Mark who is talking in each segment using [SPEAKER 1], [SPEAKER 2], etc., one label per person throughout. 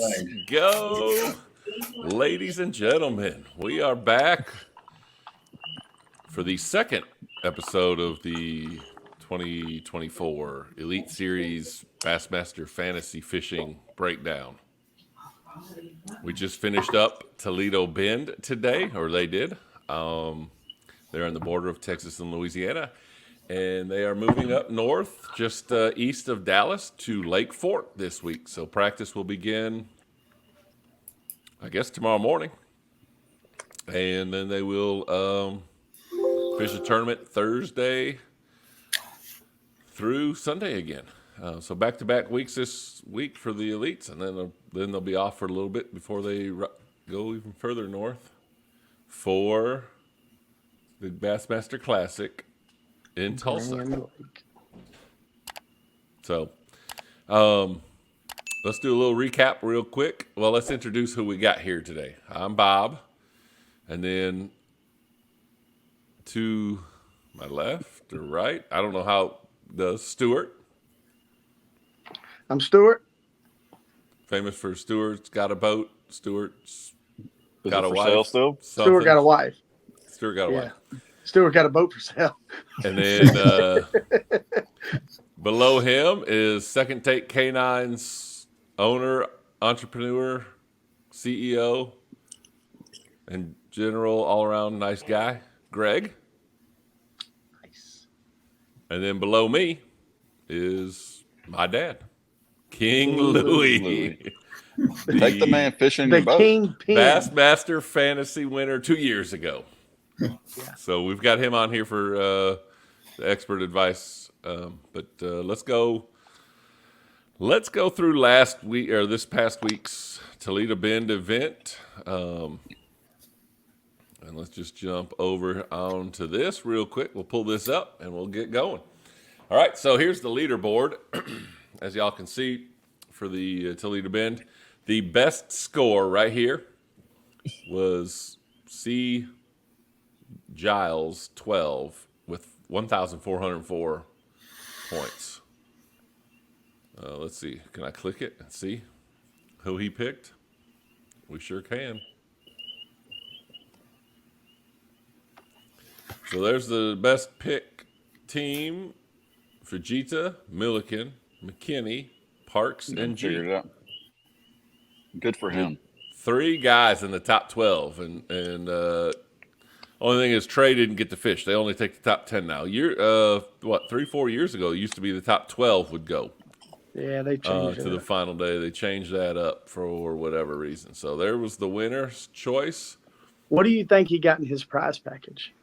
[SPEAKER 1] Let's go, ladies and gentlemen. We are back for the second episode of the 2024 Elite Series Bassmaster Fantasy Fishing Breakdown. We just finished up Toledo Bend today, or they did. They're on the border of Texas and Louisiana, and they are moving up north, just east of Dallas, to Lake Fort this week. So practice will begin, I guess, tomorrow morning, and then they will fish a tournament Thursday through Sunday again. So back-to-back weeks this week for the elites, and then they'll be off for a little bit before they go even further north for the Bassmaster Classic in Tulsa. So let's do a little recap real quick. Well, let's introduce who we got here today. I'm Bob, and then to my left or right, I don't know how, Stuart.
[SPEAKER 2] I'm Stuart.
[SPEAKER 1] Famous for Stuart's got a boat. Stuart's got a
[SPEAKER 3] for
[SPEAKER 1] wife.
[SPEAKER 3] sale still?
[SPEAKER 2] Stuart got a wife.
[SPEAKER 1] Stuart got a wife.
[SPEAKER 2] Stuart got a boat for sale.
[SPEAKER 1] And then below him is Second Take K9's owner, entrepreneur, CEO, and general all-around nice guy, Greg.
[SPEAKER 2] Nice.
[SPEAKER 1] And then below me is my dad, King Louie.
[SPEAKER 3] Take the man fishing
[SPEAKER 2] The
[SPEAKER 3] your boat.
[SPEAKER 2] kingpin.
[SPEAKER 1] Bassmaster Fantasy winner 2 years ago.
[SPEAKER 2] Yeah.
[SPEAKER 1] So we've got him on here for the expert advice. But let's go through last week or this past week's Toledo Bend event. And let's just jump over onto this real quick. We'll pull this up and we'll get going. All right, so here's the leaderboard. As y'all can see for the Toledo Bend, the best score right here was C. Giles 12 with 1,404 points. Let's see. Can I click it and see who he picked? We sure can. So there's the best pick team: Fujita, Milliken, McKinney, Parks, and G.
[SPEAKER 3] Figured it out. Good for him.
[SPEAKER 1] 3 guys in the top 12, and only thing is Trey didn't get to fish. They only take the top 10 now. 3-4 years ago, it used to be the top 12 would go.
[SPEAKER 2] Yeah, they changed it
[SPEAKER 1] to the final day. They changed that up for whatever reason. So there was the winner's choice.
[SPEAKER 2] What do you think he got in his prize package?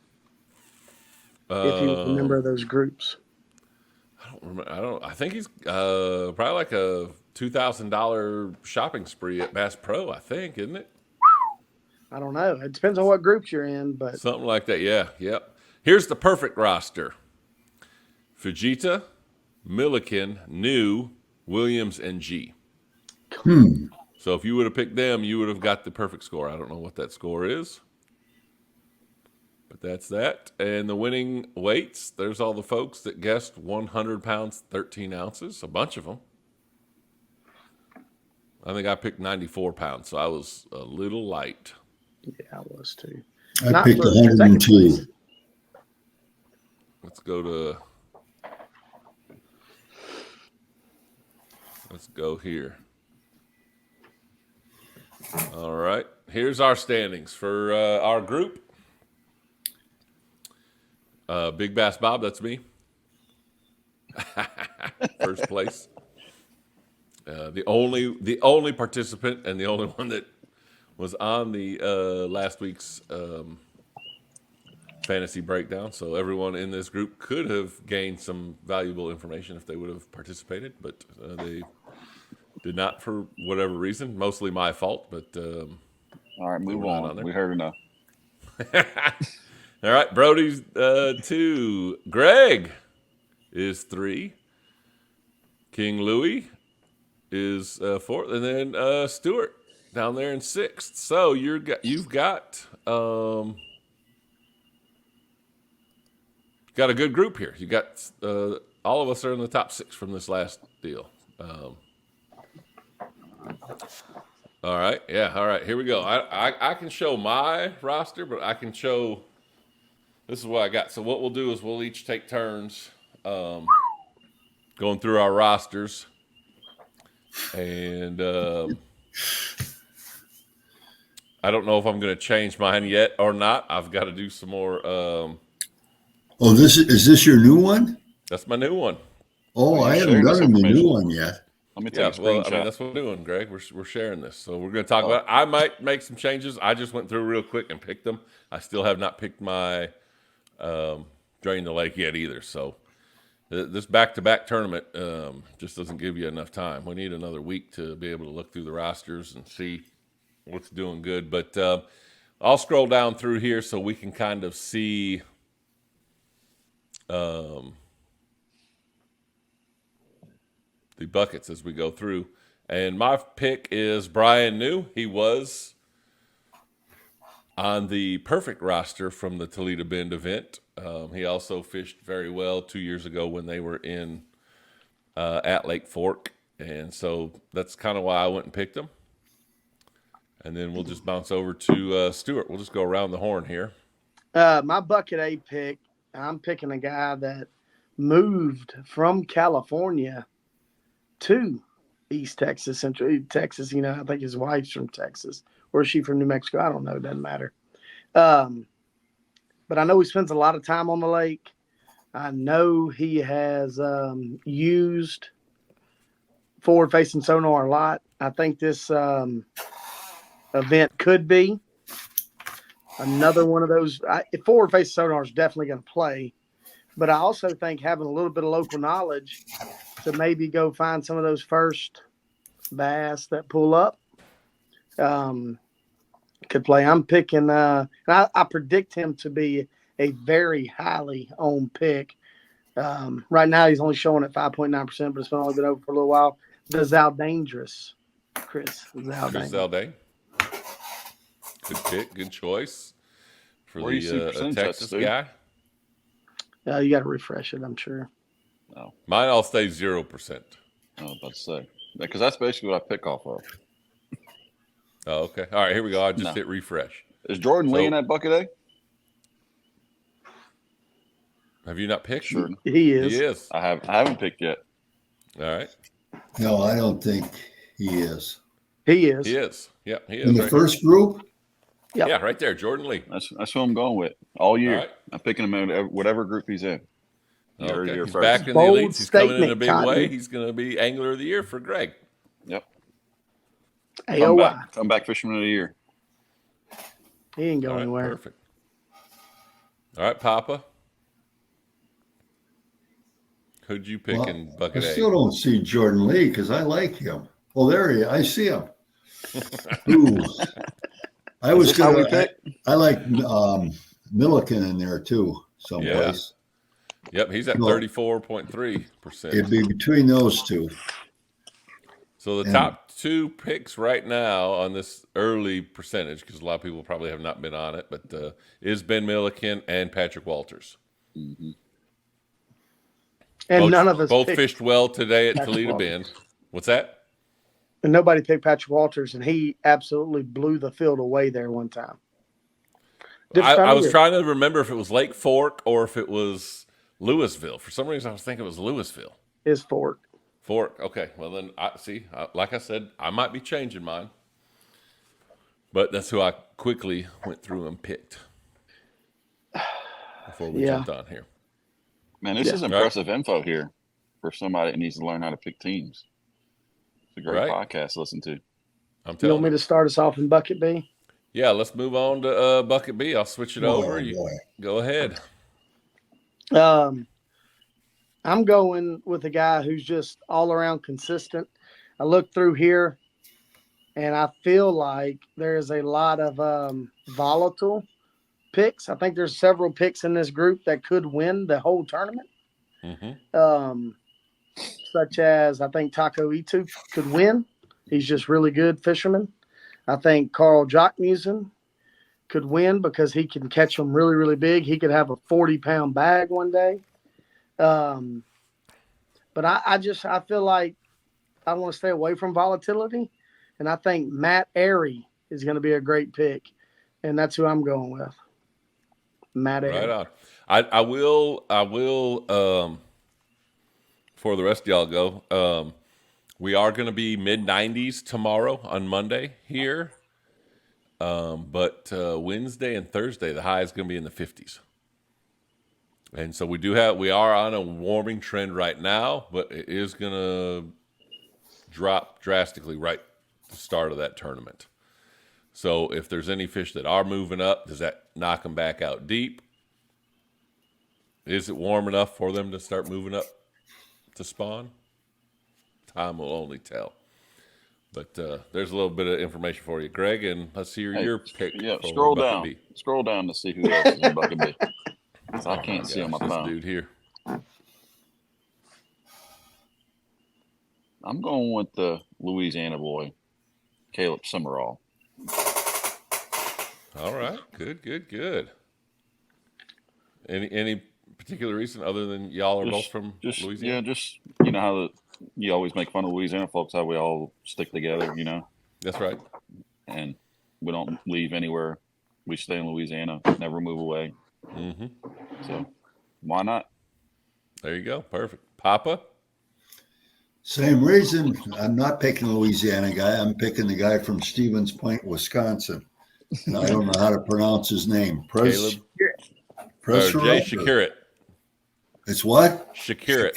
[SPEAKER 2] If you remember those groups.
[SPEAKER 1] I don't remember. I think he's probably like a $2,000 shopping spree at Bass Pro, I think, isn't it?
[SPEAKER 2] I don't know. It depends on what groups you're in, but
[SPEAKER 1] Something like that, yeah. Yep. Here's the perfect roster: Fujita, Milliken, New, Williams, and G. So if you would have picked them, you would have got the perfect score. I don't know what that score is, but that's that. And the winning weights, there's all the folks that guessed 100 pounds, 13 ounces, a bunch of them. I think I picked 94 pounds, so I was a little light.
[SPEAKER 2] yeah, I was too.
[SPEAKER 4] I picked 102.
[SPEAKER 1] Let's go here. All right. Here's our standings for our group. Big Bass Bob, that's me. First place. The only participant and the only one that was on the last week's fantasy breakdown. So everyone in this group could have gained some valuable information if they would have participated, but they did not for whatever reason. Mostly my fault, but
[SPEAKER 3] All right, move on. We heard enough.
[SPEAKER 1] All right, Brody's 2. Greg is 3. King Louie is 4th, and then Stuart down there in 6th. So you've got a good group here. You got all of us are in the top 6 from this last deal. All right. Yeah. All right. Here we go. I can show my roster, but I can show. This is what I got. So what we'll do is we'll each take turns going through our rosters, and I don't know if I'm going to change mine yet or not. I've got to do some more.
[SPEAKER 4] Oh, is this your new one?
[SPEAKER 1] That's my new one.
[SPEAKER 4] Oh, I haven't done the new one yet.
[SPEAKER 3] Let me take a screenshot.
[SPEAKER 1] Well, I mean, that's what we're doing, Greg. We're sharing this. So we're going to talk about it. I might make some changes. I just went through real quick and picked them. I still have not picked my Drain the Lake yet either. So this back-to-back tournament just doesn't give you enough time. We need another week to be able to look through the rosters and see what's doing good. But I'll scroll down through here so we can kind of see the buckets as we go through. And my pick is Brian New. He was on the perfect roster from the Toledo Bend event. He also fished very well 2 years ago when they were in at Lake Fork. And so that's kind of why I went and picked him. And then we'll just bounce over to Stuart. We'll just go around the horn here.
[SPEAKER 2] My bucket A pick, I'm picking a guy that moved from California to East Texas, Central Texas. You know, I think his wife's from Texas. Or is she from New Mexico? I don't know. It doesn't matter. But I know he spends a lot of time on the lake. I know he has used forward-facing sonar a lot. I think this event could be another one of those. Forward-facing sonar is definitely going to play. But I also think having a little bit of local knowledge to maybe go find some of those first bass that pull up could play. I'm picking, and I predict him to be a very highly owned pick. Right now, he's only showing at 5.9%, but it's only been over for a little while. The Zaldangerous, Chris
[SPEAKER 1] Zaldain. Good pick, good choice for the Texas guy.
[SPEAKER 2] You got to refresh it, I'm sure.
[SPEAKER 3] No.
[SPEAKER 1] Mine all stays 0%.
[SPEAKER 3] I was about to say. Because that's basically what I pick off of.
[SPEAKER 1] Oh, okay. All right, here we go. I just hit refresh.
[SPEAKER 3] Is Jordan Lee in that bucket A?
[SPEAKER 1] Have you not picked?
[SPEAKER 3] Sure.
[SPEAKER 2] He is.
[SPEAKER 1] He is.
[SPEAKER 3] I haven't picked yet.
[SPEAKER 1] All right.
[SPEAKER 4] No, I don't think he is.
[SPEAKER 2] He is.
[SPEAKER 1] He is. Yeah, he is.
[SPEAKER 4] In the first group?
[SPEAKER 2] Yep.
[SPEAKER 1] Yeah, right there, Jordan Lee.
[SPEAKER 3] That's who I'm going with all year.
[SPEAKER 1] All right.
[SPEAKER 3] I'm picking him in whatever group he's in.
[SPEAKER 1] Okay. He's back in the elites. He's coming in a big way. He's going to be Angler of the Year for Greg.
[SPEAKER 3] Yep.
[SPEAKER 2] AOY.
[SPEAKER 3] Come back Fisherman of the Year.
[SPEAKER 2] He ain't going anywhere.
[SPEAKER 1] Perfect. All right, Papa. Who'd you pick in bucket A?
[SPEAKER 4] I still don't see Jordan Lee because I like him. Well, there he is. I see him. Ooh. I was going to pick. I like Milliken in there too, someplace.
[SPEAKER 1] Yeah. Yep, he's at 34.3%.
[SPEAKER 4] It'd be between those two.
[SPEAKER 1] So the top two picks right now on this early percentage, because a lot of people probably have not been on it, but is Ben Milliken and Patrick Walters.
[SPEAKER 3] Mm-hmm.
[SPEAKER 2] And none of us
[SPEAKER 1] both fished well today at Toledo Bend. What's that?
[SPEAKER 2] And nobody picked Patrick Walters, and he absolutely blew the field away there one time.
[SPEAKER 1] I was trying to remember if it was Lake Fork or if it was Louisville. For some reason, I was thinking it was Louisville.
[SPEAKER 2] It's Fork.
[SPEAKER 1] Fork. Okay. Well, then, like I said, I might be changing mine. But that's who I quickly went through and picked before we jumped on here.
[SPEAKER 3] Man, this is impressive info here for somebody that needs to learn how to pick teams. It's a great podcast to listen to.
[SPEAKER 1] I'm telling
[SPEAKER 2] you. Want me to start us off in bucket B?
[SPEAKER 1] Yeah, let's move on to bucket B. I'll switch it over. Go ahead.
[SPEAKER 2] I'm going with a guy who's just all around consistent. I look through here, and I feel like there's a lot of volatile picks. I think there's several picks in this group that could win the whole tournament. Mm-hmm. Such as I think Taco Itu could win. He's just really good fisherman. I think Carl Jockmusen could win because he can catch them really, really big. He could have a 40-pound bag one day. But I feel like I want to stay away from volatility. and I think Matt Airy is going to be a great pick, and that's who I'm going with. Matt Airy.
[SPEAKER 1] Right on. I will before the rest of y'all go, we are going to be mid-90s tomorrow on Monday here. But Wednesday and Thursday, the high is going to be in the 50s. And so we are on a warming trend right now, but it is going to drop drastically right at the start of that tournament. So if there's any fish that are moving up, does that knock them back out deep? Is it warm enough for them to start moving up to spawn? Time will only tell. But there's a little bit of information for you, Greg, and let's hear your pick.
[SPEAKER 3] Yeah,
[SPEAKER 1] for
[SPEAKER 3] scroll
[SPEAKER 1] Bucket
[SPEAKER 3] down.
[SPEAKER 1] B.
[SPEAKER 3] Scroll down to see who else is in Bucket B. I can't see on my
[SPEAKER 1] This
[SPEAKER 3] phone.
[SPEAKER 1] dude here.
[SPEAKER 3] I'm going with the Louisiana boy, Caleb Summerall.
[SPEAKER 1] All right, good. Any particular reason other than y'all are both from Louisiana?
[SPEAKER 3] Yeah, just you know how you always make fun of Louisiana folks, how we all stick together, you know.
[SPEAKER 1] That's right.
[SPEAKER 3] And we don't leave anywhere. We stay in Louisiana, never move away.
[SPEAKER 1] Mm-hmm.
[SPEAKER 3] So why not?
[SPEAKER 1] There you go. Perfect. Papa?
[SPEAKER 4] Same reason. I'm not picking a Louisiana guy. I'm picking the guy from Stevens Point, Wisconsin. And I don't know how to pronounce his name.
[SPEAKER 1] Caleb? Jay Shakirat.
[SPEAKER 4] It's what?
[SPEAKER 1] Shakirat.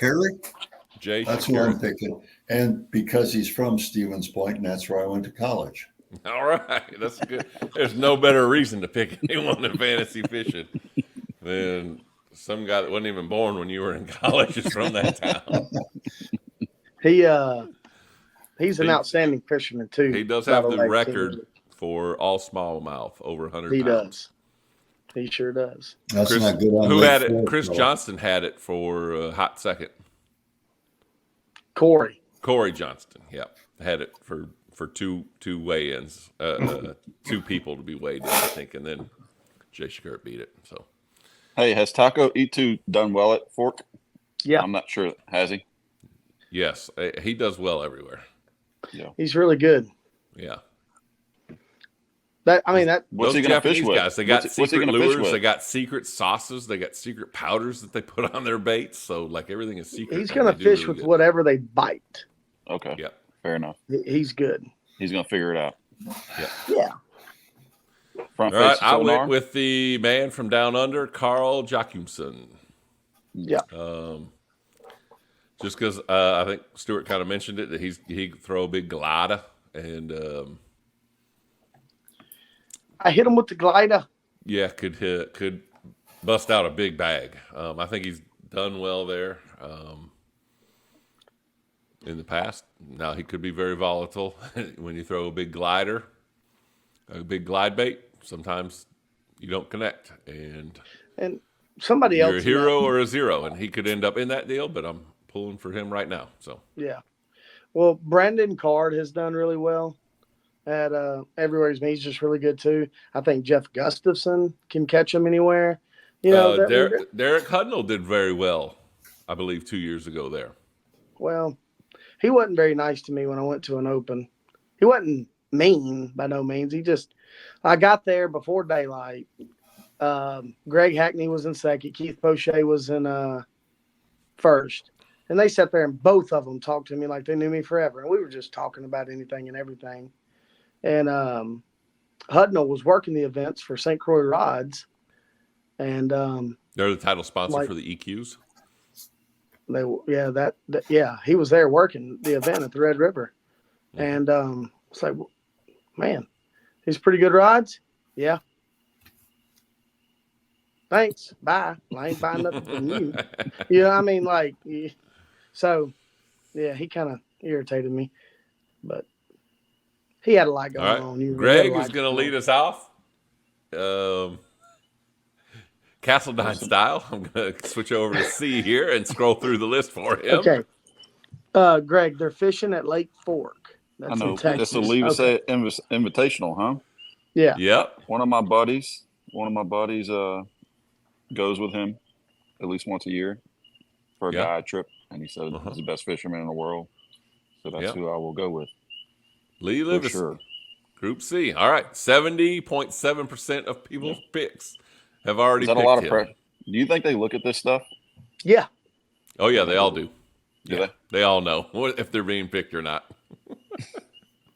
[SPEAKER 1] Jay
[SPEAKER 4] That's who I'm picking. And because he's from Stevens Point, and that's where I went to college.
[SPEAKER 1] All right. That's good. There's no better reason to pick anyone in fantasy fishing than some guy that wasn't even born when you were in college is from that town.
[SPEAKER 2] He's an outstanding fisherman too.
[SPEAKER 1] He does have the record for all smallmouth, over 100 pounds.
[SPEAKER 2] He does. He sure does.
[SPEAKER 4] That's not good on
[SPEAKER 1] who had it? Chris Johnston had it for hot second.
[SPEAKER 2] Corey
[SPEAKER 1] Johnston, yeah, had it for two weigh-ins, two people to be weighed in, I think, and then Jay Shakirat beat it. So,
[SPEAKER 3] hey, has Taco E2 done well at Fork?
[SPEAKER 2] Yeah,
[SPEAKER 3] I'm not sure. Has he?
[SPEAKER 1] Yes, he does well everywhere.
[SPEAKER 3] Yeah,
[SPEAKER 2] he's really good.
[SPEAKER 1] Yeah.
[SPEAKER 3] What's he going to fish with?
[SPEAKER 1] Guys, they got secret lures, they got secret sauces, they got secret powders that they put on their baits. So, like, everything is secret.
[SPEAKER 2] He's going to fish with whatever they bite.
[SPEAKER 3] Okay.
[SPEAKER 1] Yeah.
[SPEAKER 3] Fair enough.
[SPEAKER 2] He's good.
[SPEAKER 3] He's going to figure it out.
[SPEAKER 2] Yeah.
[SPEAKER 3] Front
[SPEAKER 1] All right, I went with the man from down under, Carl Jacumson.
[SPEAKER 2] Yeah.
[SPEAKER 1] Just because I think Stuart kind of mentioned it, that he could throw a big glider, and
[SPEAKER 2] I hit him with the glider.
[SPEAKER 1] Yeah, could bust out a big bag. I think he's done well there in the past. Now he could be very volatile when you throw a big glider, a big glide bait. Sometimes you don't connect, and
[SPEAKER 2] somebody else,
[SPEAKER 1] you're a hero or a zero, and he could end up in that deal. But I'm pulling for him right now. So
[SPEAKER 2] yeah. Well, Brandon Card has done really well at everywhere he's been. He's just really good too. I think Jeff Gustafson can catch him anywhere. You know,
[SPEAKER 1] Derek Hudnall did very well, I believe, 2 years ago there.
[SPEAKER 2] Well, he wasn't very nice to me when I went to an open. He wasn't mean by no means. I got there before daylight. Greg Hackney was in second. Keith Poche was in first. And they sat there and both of them talked to me like they knew me forever. And we were just talking about anything and everything. And Hudnall was working the events for St. Croix Rods. And
[SPEAKER 1] they're the title sponsor for the EQs.
[SPEAKER 2] He was there working the event at the Red River. And it's like, man, these pretty good rods. Yeah. Thanks. Bye. I ain't buying nothing from you. You know what I mean? Like, so, yeah, he kind of irritated me, but he had a lot going on.
[SPEAKER 1] Greg is going to lead us off. Castledine style. I'm going to switch over to C here and scroll through the list for him.
[SPEAKER 2] Okay. Greg, they're fishing at Lake Fork. That's in Texas.
[SPEAKER 3] That's a Leave Us at Invitational, huh?
[SPEAKER 2] Yeah.
[SPEAKER 1] Yep.
[SPEAKER 3] One of my buddies goes with him at least once a year for a guide trip, and he said he's the best fisherman in the world. So that's who I will go with.
[SPEAKER 1] Lee
[SPEAKER 3] for
[SPEAKER 1] Livesey.
[SPEAKER 3] sure.
[SPEAKER 1] Group C. All right. 70.7% of people's picks have already
[SPEAKER 3] Is that
[SPEAKER 1] picked
[SPEAKER 3] a lot of
[SPEAKER 1] him.
[SPEAKER 3] prep? Do you think they look at this stuff?
[SPEAKER 2] Yeah.
[SPEAKER 1] Oh, yeah, they all do.
[SPEAKER 3] Do
[SPEAKER 1] Yeah, they all know if they're being picked or not.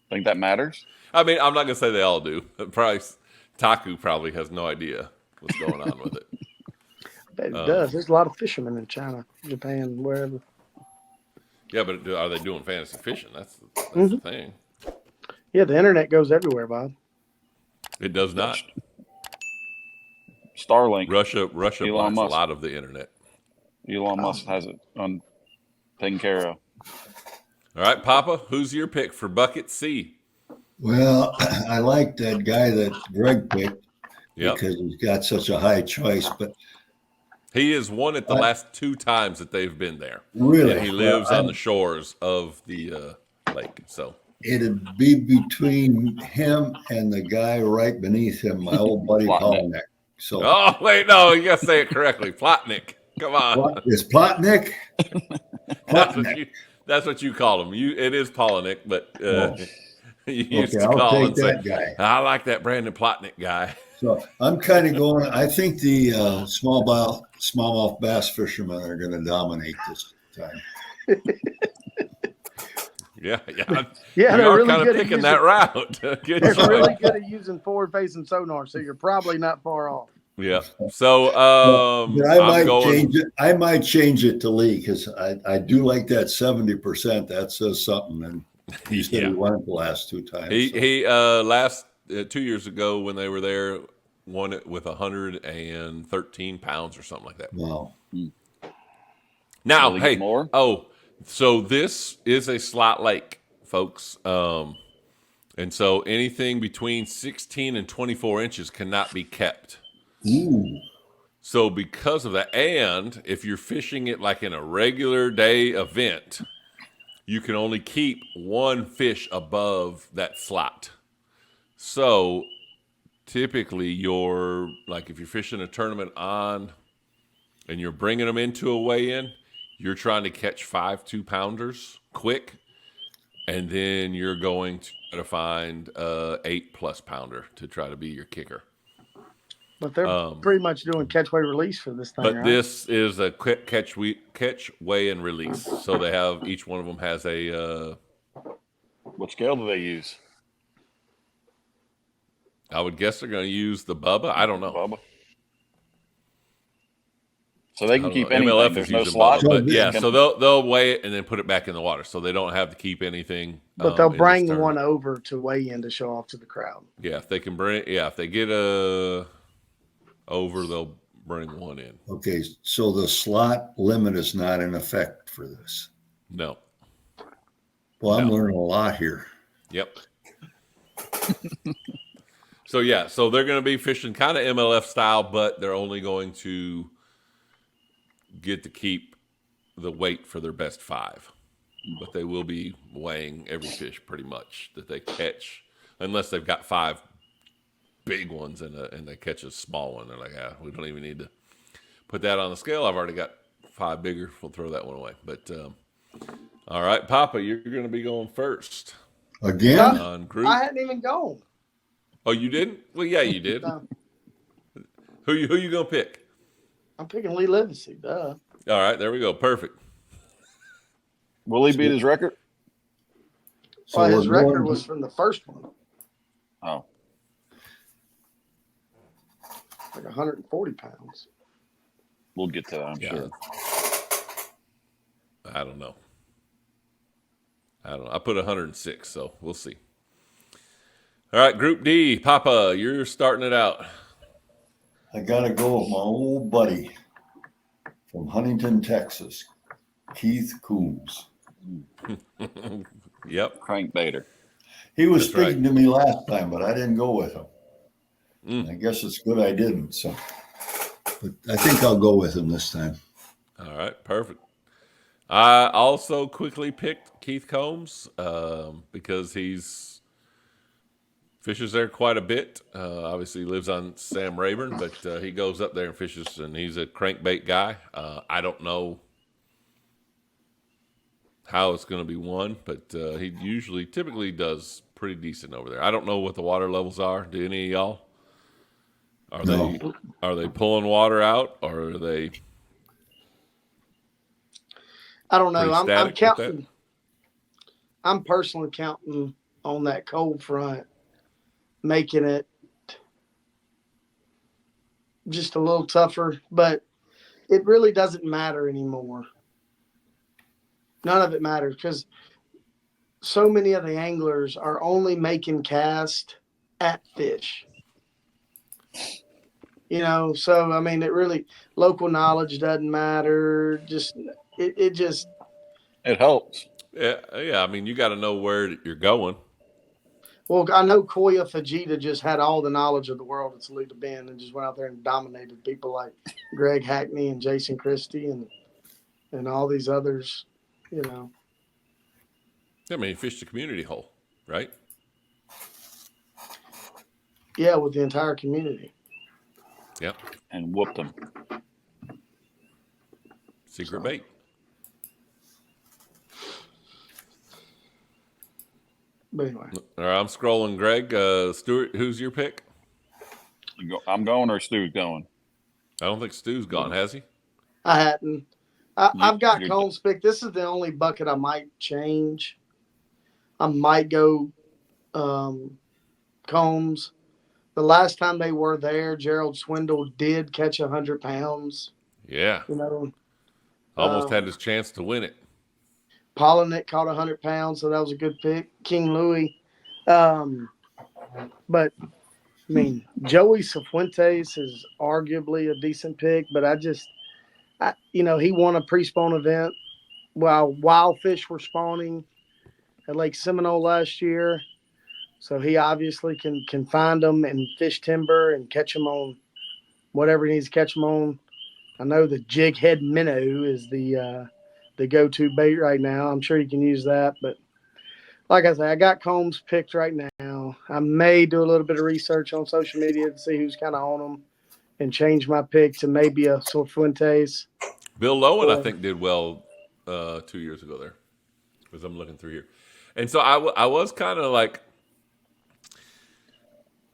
[SPEAKER 3] Think that matters?
[SPEAKER 1] I mean, I'm not going to say they all do. Probably Taku probably has no idea what's going on with it.
[SPEAKER 2] Bet it does. There's a lot of fishermen in China, Japan, wherever.
[SPEAKER 1] Yeah, but are they doing fantasy fishing? That's the thing.
[SPEAKER 2] Yeah, the internet goes everywhere, Bob.
[SPEAKER 1] It does not.
[SPEAKER 3] Starlink.
[SPEAKER 1] Russia
[SPEAKER 3] Elon
[SPEAKER 1] buys a
[SPEAKER 3] Musk.
[SPEAKER 1] lot of the internet.
[SPEAKER 3] Elon Musk has it taken care of.
[SPEAKER 1] All right, Papa, who's your pick for bucket C?
[SPEAKER 4] Well, I like that guy that Greg picked
[SPEAKER 1] Yep.
[SPEAKER 4] because he's got such a high choice. But
[SPEAKER 1] He has won it the last 2 times that they've been there.
[SPEAKER 4] really,
[SPEAKER 1] And he lives on the shores of the lake. So
[SPEAKER 4] it'd be between him and the guy right beneath him, my old buddy Polnick. So,
[SPEAKER 1] oh, wait, no, you got to say it correctly. Plotnik. Come on.
[SPEAKER 4] Is Plotnik?
[SPEAKER 1] That's what you call him. It is Polnick, but you used to
[SPEAKER 4] I'll
[SPEAKER 1] call
[SPEAKER 4] take
[SPEAKER 1] and say,
[SPEAKER 4] that guy.
[SPEAKER 1] I like that Brandon Plotnick guy.
[SPEAKER 4] So I'm kind of going. I think the smallmouth bass fishermen are going to dominate this time.
[SPEAKER 1] Yeah.
[SPEAKER 2] Yeah,
[SPEAKER 1] you
[SPEAKER 2] they're
[SPEAKER 1] are
[SPEAKER 2] really
[SPEAKER 1] kind of
[SPEAKER 2] good at
[SPEAKER 1] picking
[SPEAKER 2] using,
[SPEAKER 1] that route. Good
[SPEAKER 2] they're
[SPEAKER 1] choice.
[SPEAKER 2] really good at using forward-facing sonar, so you're probably not far off.
[SPEAKER 1] Yeah. So
[SPEAKER 4] But I might change it to Lee because I do like that 70%. That says something. And he said he won it the last 2 times.
[SPEAKER 1] He last 2 years ago when they were there won it with 113 pounds or something like that.
[SPEAKER 4] Wow.
[SPEAKER 1] Now, hey,
[SPEAKER 3] more?
[SPEAKER 1] So this is a slot lake, folks. And so anything between 16 and 24 inches cannot be kept.
[SPEAKER 4] Ooh.
[SPEAKER 1] So because of that, and if you're fishing it like in a regular day event, you can only keep 1 fish above that slot. So typically if you're fishing a tournament on and you're bringing them into a weigh-in, you're trying to catch 5 2-pounders quick, and then you're going to try to find 8+ pounder to try to be your kicker.
[SPEAKER 2] But they're pretty much doing catch, weigh, release for this thing,
[SPEAKER 1] But
[SPEAKER 2] right?
[SPEAKER 1] this is a quick catch, weigh, and release. So they have each one of them has a.
[SPEAKER 3] What scale do they use?
[SPEAKER 1] I would guess they're going to use the Bubba. I don't know.
[SPEAKER 3] Bubba. So they can keep
[SPEAKER 1] know.
[SPEAKER 3] anything.
[SPEAKER 1] MLF
[SPEAKER 3] There's
[SPEAKER 1] is
[SPEAKER 3] no
[SPEAKER 1] using
[SPEAKER 3] slot.
[SPEAKER 1] Bubba, but yeah. So they'll weigh it and then put it back in the water. So they don't have to keep anything.
[SPEAKER 2] But they'll
[SPEAKER 1] in
[SPEAKER 2] bring
[SPEAKER 1] this
[SPEAKER 2] one
[SPEAKER 1] tournament.
[SPEAKER 2] over to weigh in to show off to the crowd.
[SPEAKER 1] Yeah, if they can bring. Yeah, if they get a over, they'll bring one in.
[SPEAKER 4] Okay, so the slot limit is not in effect for this.
[SPEAKER 1] No.
[SPEAKER 4] Well, I'm learning a lot here.
[SPEAKER 1] Yep. So they're going to be fishing kind of MLF style, but they're only going to get to keep the weight for their best 5. But they will be weighing every fish pretty much that they catch, unless they've got 5 big ones and they catch a small one. They're like, we don't even need to put that on the scale. I've already got 5 bigger. We'll throw that one away. But all right, Papa, you're going to be going first.
[SPEAKER 4] Again?
[SPEAKER 1] On group.
[SPEAKER 2] I hadn't even gone.
[SPEAKER 1] Oh, you didn't? Well, yeah, you did.
[SPEAKER 2] No,
[SPEAKER 1] Who you going to pick?
[SPEAKER 2] I'm picking Lee Livesey, duh.
[SPEAKER 1] All right, there we go. Perfect.
[SPEAKER 3] Will he beat his record?
[SPEAKER 4] So
[SPEAKER 2] Well, his
[SPEAKER 4] we're
[SPEAKER 2] record
[SPEAKER 4] going-
[SPEAKER 2] was from the first one,
[SPEAKER 3] Oh,
[SPEAKER 2] like 140 pounds.
[SPEAKER 3] we'll get to that, I'm sure.
[SPEAKER 1] I don't know. I put 106, so we'll see. All right, Group D. Papa, you're starting it out.
[SPEAKER 4] I got to go with my old buddy from Huntington, Texas, Keith Coombs.
[SPEAKER 1] Yep.
[SPEAKER 3] Crankbaiter.
[SPEAKER 4] He was
[SPEAKER 1] That's
[SPEAKER 4] speaking to me last time, but I didn't go with him. I guess it's good I didn't. So, but I think I'll go with him this time.
[SPEAKER 1] All right, perfect. I also quickly picked Keith Combs because he's fishes there quite a bit. Obviously, he lives on Sam Rayburn, but he goes up there and fishes, and he's a crankbait guy. I don't know how it's going to be won, but he typically does pretty decent over there. I don't know what the water levels are. Do any of y'all?
[SPEAKER 4] No.
[SPEAKER 1] Are they pulling water out, or are they?
[SPEAKER 2] I don't know. I'm
[SPEAKER 1] static with
[SPEAKER 2] counting. I'm personally counting on that cold front, making it just a little tougher, but it really doesn't matter anymore. None of it matters because so many of the anglers are only making cast at fish. You know, so I mean, it really local knowledge doesn't matter. Just it
[SPEAKER 3] helps.
[SPEAKER 1] Yeah. I mean, you got to know where you're going.
[SPEAKER 2] Well, I know Koya Fujita just had all the knowledge of the world at Toledo Bend and just went out there and dominated people like Greg Hackney and Jason Christie and all these others. You know.
[SPEAKER 1] I mean, he fished the community hole, right?
[SPEAKER 2] Yeah, with the entire community.
[SPEAKER 1] Yep.
[SPEAKER 3] And whooped them.
[SPEAKER 1] Secret bait.
[SPEAKER 2] But anyway.
[SPEAKER 1] All right, I'm scrolling. Greg, Stuart, who's your pick?
[SPEAKER 3] I'm going or Stu's going?
[SPEAKER 1] I don't think Stu's gone, has he?
[SPEAKER 2] I hadn't. I've got Combs picked. This is the only bucket I might change. I might go Combs. The last time they were there, Gerald Swindle did catch 100 pounds.
[SPEAKER 1] Yeah.
[SPEAKER 2] You know.
[SPEAKER 1] Almost had his chance to win it.
[SPEAKER 2] Polinick caught 100 pounds, so that was a good pick. King Louis. But, I mean, Joey Cifuentes is arguably a decent pick, but he won a pre-spawn event while wild fish were spawning at Lake Seminole last year. So he obviously can find them and fish timber and catch them on whatever he needs to catch them on. I know the jig head minnow is the go-to bait right now. I'm sure you can use that. But like I said, I got Combs picked right now. I may do a little bit of research on social media to see who's kind of on them and change my pick to maybe a Cifuentes.
[SPEAKER 1] Bill Lowen, I think, did well 2 years ago there, as I'm looking through here. And so I was kind of like,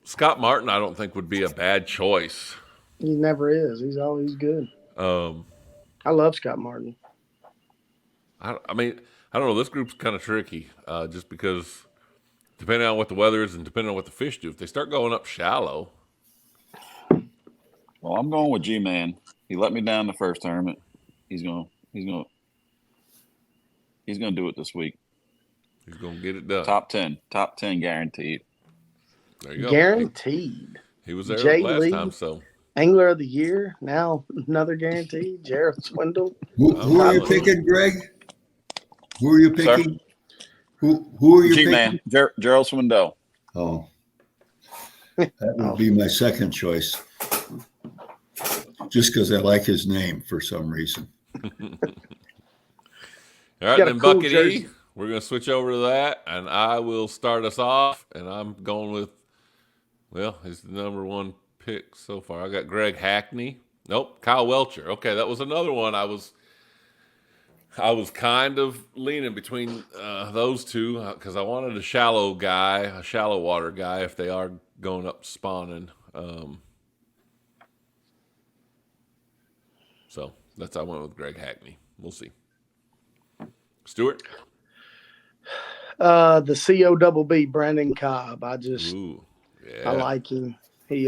[SPEAKER 1] Scott Martin, I don't think would be a bad choice.
[SPEAKER 2] He never is. He's always good. I love Scott Martin.
[SPEAKER 1] I mean, I don't know. This group's kind of tricky just because depending on what the weather is and depending on what the fish do, if they start going up shallow.
[SPEAKER 3] Well, I'm going with G-Man. He let me down the first tournament. He's gonna do it this week.
[SPEAKER 1] He's gonna get it done.
[SPEAKER 3] Top 10 guaranteed.
[SPEAKER 1] There you go.
[SPEAKER 2] Guaranteed.
[SPEAKER 1] He was there
[SPEAKER 2] Jay
[SPEAKER 1] last
[SPEAKER 2] Lee,
[SPEAKER 1] time, so
[SPEAKER 2] Angler of the Year. Now another guarantee. Jared Swindle.
[SPEAKER 4] Who are you picking, Greg? Who are you picking? Who are you
[SPEAKER 3] G-Man,
[SPEAKER 4] picking?
[SPEAKER 3] Gerald Swindell.
[SPEAKER 4] Oh, that would be my second choice. Just because I like his name for some reason.
[SPEAKER 1] All right, then
[SPEAKER 2] cool
[SPEAKER 1] Bucket
[SPEAKER 2] jersey.
[SPEAKER 1] E. We're going to switch over to that, and I will start us off. And I'm going with, well, he's the number one pick so far. I got Greg Hackney. Nope, Kyle Welcher. Okay, that was another one. I was kind of leaning between those two because I wanted a shallow water guy if they are going up spawning. So I went with Greg Hackney. We'll see. Stuart?
[SPEAKER 2] The COBB, Brandon Cobb. I like him. He's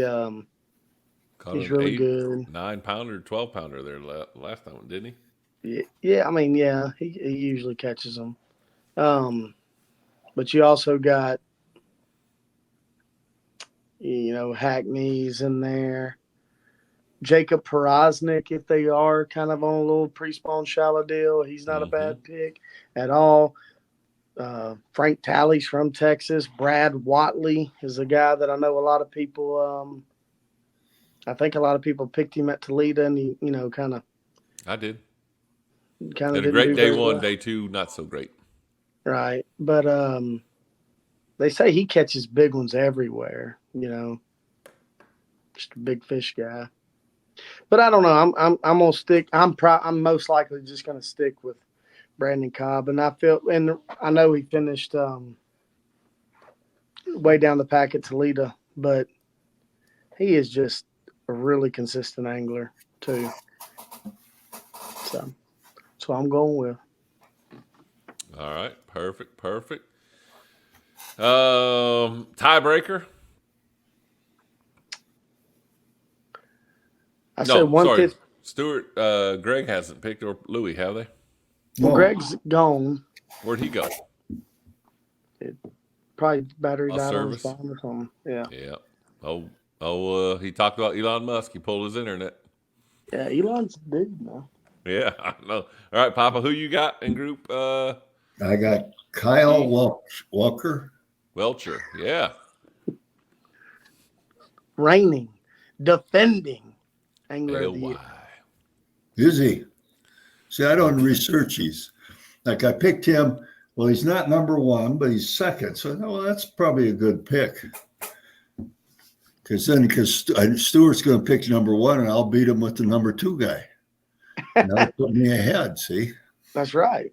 [SPEAKER 2] really good.
[SPEAKER 1] 9-pounder, 12-pounder there last time, didn't he?
[SPEAKER 2] Yeah. I mean, yeah, he usually catches them. But you also got, Hackney's in there. Jacob Porosnik, if they are kind of on a little pre-spawn shallow deal, he's not a bad pick at all. Frank Talley's from Texas. Brad Watley is a guy that I know a lot of people. I think a lot of people picked him at Toledo, and he, kind of.
[SPEAKER 1] I did.
[SPEAKER 2] Kind of
[SPEAKER 1] had a great day one,
[SPEAKER 2] well.
[SPEAKER 1] day two, not so great.
[SPEAKER 2] Right, but they say he catches big ones everywhere. Just a big fish guy. But I don't know. I'm gonna stick. I'm most likely just gonna stick with Brandon Cobb, and I know he finished way down the pack at Toledo, but he is just a really consistent angler too. So that's what I'm going with.
[SPEAKER 1] All right, perfect. Tiebreaker.
[SPEAKER 2] Said 150.
[SPEAKER 1] Sorry, Stuart. Greg hasn't picked, or Louis, have they?
[SPEAKER 2] Well, Greg's gone.
[SPEAKER 1] Where'd he go?
[SPEAKER 2] Probably battery died
[SPEAKER 1] service.
[SPEAKER 2] on his phone or something. Yeah.
[SPEAKER 1] Yeah. He talked about Elon Musk. He pulled his internet.
[SPEAKER 2] Yeah, Elon's big now.
[SPEAKER 1] Yeah, I know. All right, Papa, who you got in group?
[SPEAKER 4] I got Kyle Walker.
[SPEAKER 1] Welcher. Yeah.
[SPEAKER 2] Reigning, defending angler of the year.
[SPEAKER 4] Is he? See, I don't research these. Like I picked him. Well, he's not number one, but he's second. So, no, that's probably a good pick. Because Stuart's going to pick number one, and I'll beat him with the number two guy. And that'll put me ahead, see?
[SPEAKER 2] That's right.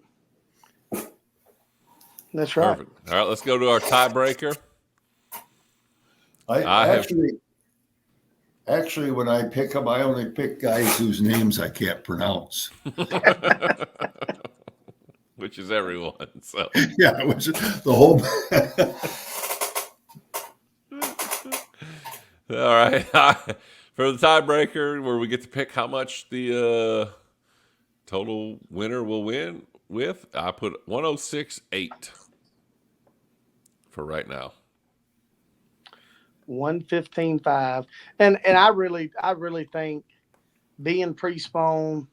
[SPEAKER 2] That's right.
[SPEAKER 1] Perfect. All right, let's go to our tiebreaker.
[SPEAKER 4] Actually, when I pick them, I only pick guys whose names I can't pronounce.
[SPEAKER 1] Which is everyone. So
[SPEAKER 4] yeah, it was the whole.
[SPEAKER 1] All right. For the tiebreaker, where we get to pick how much the total winner will win with, I put 106.8 for right now.
[SPEAKER 2] 115.5, and I really think being pre-spawn,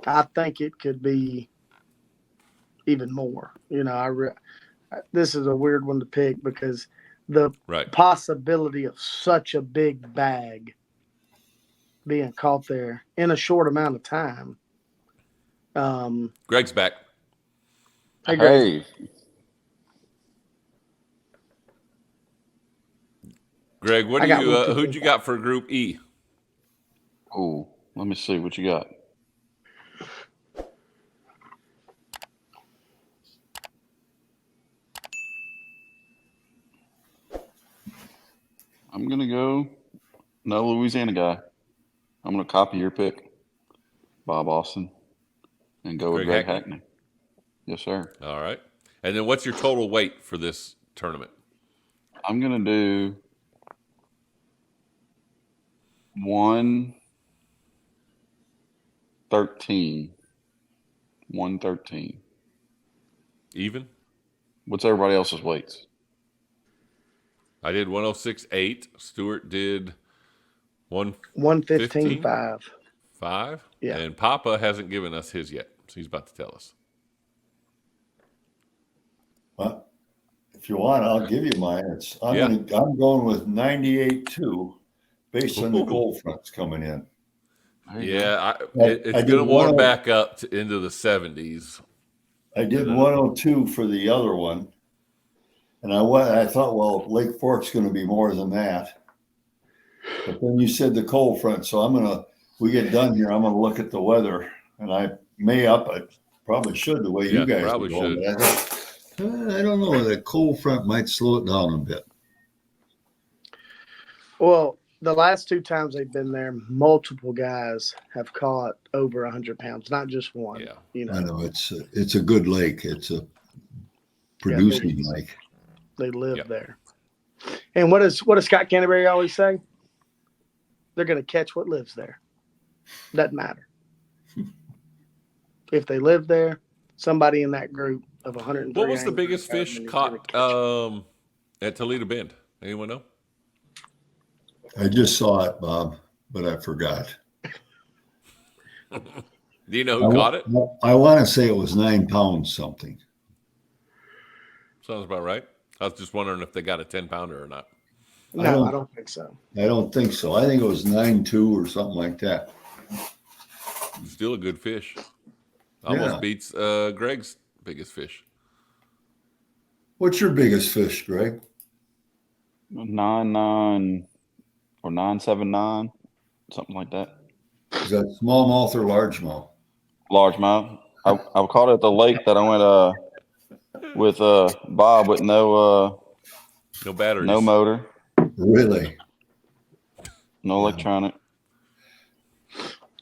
[SPEAKER 2] I think it could be even more. You know, this is a weird one to pick because the possibility of such a big bag being caught there in a short amount of time.
[SPEAKER 1] Greg's back.
[SPEAKER 2] Hey, Greg.
[SPEAKER 1] Greg, who'd you got for Group E?
[SPEAKER 3] Oh, let me see what you got. I'm going to go another Louisiana guy. I'm going to copy your pick, Bob Austin, and go with Greg Hackney. Yes, sir.
[SPEAKER 1] All right. And then what's your total weight for this tournament?
[SPEAKER 3] I'm going to do 113. 113.
[SPEAKER 1] Even?
[SPEAKER 3] What's everybody else's weights?
[SPEAKER 1] I did 106.8. Stuart did
[SPEAKER 2] 115.5.
[SPEAKER 1] 5?
[SPEAKER 2] Yeah.
[SPEAKER 1] And Papa hasn't given us his yet, so he's about to tell us.
[SPEAKER 4] Well, if you want, I'll give you mine. I'm going with 98.2 based on the cold fronts coming in.
[SPEAKER 1] Yeah, it's going to warm back up into the 70s.
[SPEAKER 4] I did 102 for the other one. And I thought, well, Lake Fork's going to be more than that. But then you said the cold front. So we get done here, I'm going to look at the weather. And I may up it. Probably should the way you guys
[SPEAKER 1] probably should.
[SPEAKER 4] I don't know. The cold front might slow it down a bit.
[SPEAKER 2] Well, the last two times they've been there, multiple guys have caught over 100 pounds, not just one.
[SPEAKER 1] Yeah.
[SPEAKER 2] You know.
[SPEAKER 4] I know it's a good lake. It's a producing lake.
[SPEAKER 2] They live there. And what does Scott Canterbury always say? They're going to catch what lives there. Doesn't matter. If they live there, somebody in that group of 130.
[SPEAKER 1] What was the biggest fish caught at Toledo Bend? Anyone know?
[SPEAKER 4] I just saw it, Bob, but I forgot.
[SPEAKER 1] Do you know who caught it?
[SPEAKER 4] I want to say it was 9 pounds something.
[SPEAKER 1] Sounds about right. I was just wondering if they got a 10-pounder or not.
[SPEAKER 2] No, I don't think so.
[SPEAKER 4] I don't think so. I think it was 9.2 or something like that.
[SPEAKER 1] Still a good fish. Almost beats Greg's biggest fish.
[SPEAKER 4] What's your biggest fish, Greg?
[SPEAKER 3] 9.9 or 9.79, something like that.
[SPEAKER 4] Is that smallmouth or largemouth?
[SPEAKER 3] Largemouth. I caught it at the lake that I went with Bob with no
[SPEAKER 1] batteries,
[SPEAKER 3] no motor,
[SPEAKER 4] Really?
[SPEAKER 3] no electronic.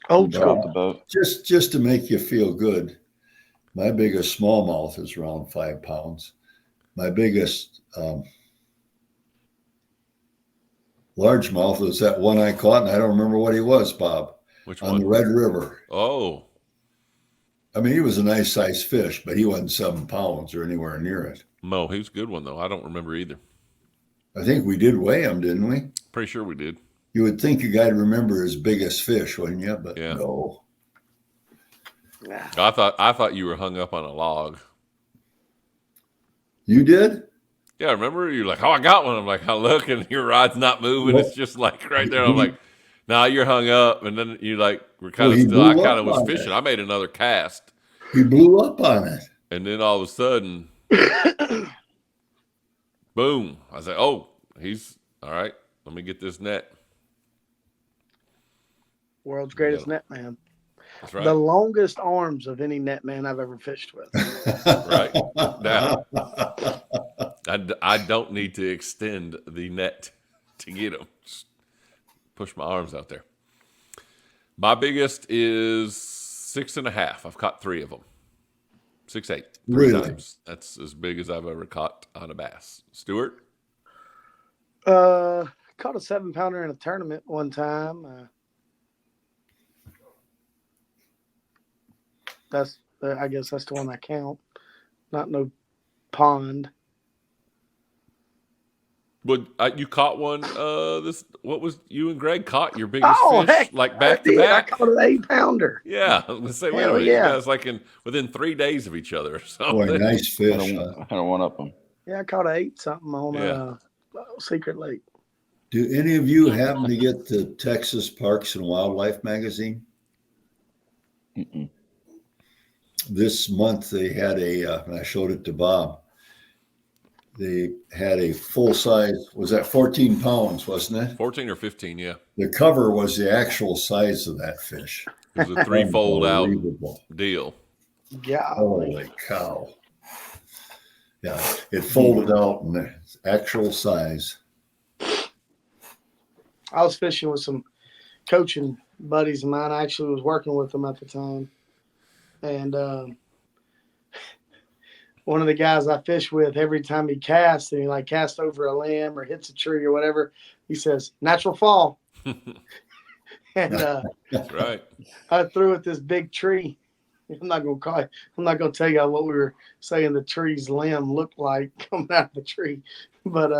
[SPEAKER 2] Old
[SPEAKER 3] Got off
[SPEAKER 2] school.
[SPEAKER 3] the boat.
[SPEAKER 4] Just to make you feel good, my biggest smallmouth is around 5 pounds. My biggest largemouth was that one I caught, and I don't remember what he was, Bob.
[SPEAKER 1] Which
[SPEAKER 4] on
[SPEAKER 1] one?
[SPEAKER 4] the Red River.
[SPEAKER 1] Oh,
[SPEAKER 4] I mean, he was a nice sized fish, but he wasn't 7 pounds or anywhere near it.
[SPEAKER 1] no, he was a good one though. I don't remember either.
[SPEAKER 4] I think we did weigh him, didn't we?
[SPEAKER 1] Pretty sure we did.
[SPEAKER 4] You would think a guy'd remember his biggest fish, wouldn't you? But
[SPEAKER 1] Yeah.
[SPEAKER 4] no.
[SPEAKER 1] I thought you were hung up on a log.
[SPEAKER 4] You did?
[SPEAKER 1] Yeah, remember? You're like, oh, I got one. I'm like, I look, and your rod's not moving.
[SPEAKER 4] Well,
[SPEAKER 1] It's just like right there. I'm like, nah, you're hung up. And then you like were kind
[SPEAKER 4] Well,
[SPEAKER 1] of
[SPEAKER 4] he
[SPEAKER 1] still. I
[SPEAKER 4] blew
[SPEAKER 1] kind
[SPEAKER 4] up
[SPEAKER 1] of was
[SPEAKER 4] on
[SPEAKER 1] fishing.
[SPEAKER 4] it.
[SPEAKER 1] I made another cast,
[SPEAKER 4] He blew up on it.
[SPEAKER 1] and then all of a sudden, boom! I was like, oh, he's all right. Let me get this net.
[SPEAKER 2] World's greatest net man.
[SPEAKER 1] That's right.
[SPEAKER 2] The longest arms of any net man I've ever fished with.
[SPEAKER 1] Right now, I don't need to extend the net to get them. Just push my arms out there. My biggest is 6.5. I've caught 3 of them. 6'8". 3
[SPEAKER 4] Really?
[SPEAKER 1] times. That's as big as I've ever caught on a bass. Stuart?
[SPEAKER 2] Caught a 7-pounder in a tournament one time. I guess that's the one I count. Not no pond.
[SPEAKER 1] Would you caught one? What was you and Greg caught your biggest fish
[SPEAKER 2] Heck,
[SPEAKER 1] like back
[SPEAKER 2] I
[SPEAKER 1] to
[SPEAKER 2] did.
[SPEAKER 1] back?
[SPEAKER 2] I caught an 8-pounder.
[SPEAKER 1] Yeah, I was gonna say, wait a
[SPEAKER 2] Hell
[SPEAKER 1] minute,
[SPEAKER 2] yeah.
[SPEAKER 1] you guys like within 3 days of each other or something.
[SPEAKER 4] Boy, nice
[SPEAKER 3] I
[SPEAKER 4] fish.
[SPEAKER 3] don't want up them.
[SPEAKER 2] Yeah, I caught an 8-something on
[SPEAKER 1] Yeah.
[SPEAKER 2] Secret Lake.
[SPEAKER 4] Do any of you happen to get the Texas Parks and Wildlife magazine?
[SPEAKER 3] Mm-mm.
[SPEAKER 4] This month they had and I showed it to Bob. They had a full size, was that 14 pounds, wasn't it?
[SPEAKER 1] 14 or 15, yeah.
[SPEAKER 4] The cover was the actual size of that fish.
[SPEAKER 1] It was a 3-fold out
[SPEAKER 4] Unbelievable.
[SPEAKER 1] deal.
[SPEAKER 2] Yeah.
[SPEAKER 4] Holy cow. Yeah, it folded out in the actual size.
[SPEAKER 2] I was fishing with some coaching buddies of mine. I actually was working with them at the time. And one of the guys I fish with, every time he casts, and he like casts over a limb or hits a tree or whatever, he says, natural fall. And
[SPEAKER 1] That's right.
[SPEAKER 2] I threw at this big tree. I'm not gonna tell you what we were saying the tree's limb looked like coming out of the tree. But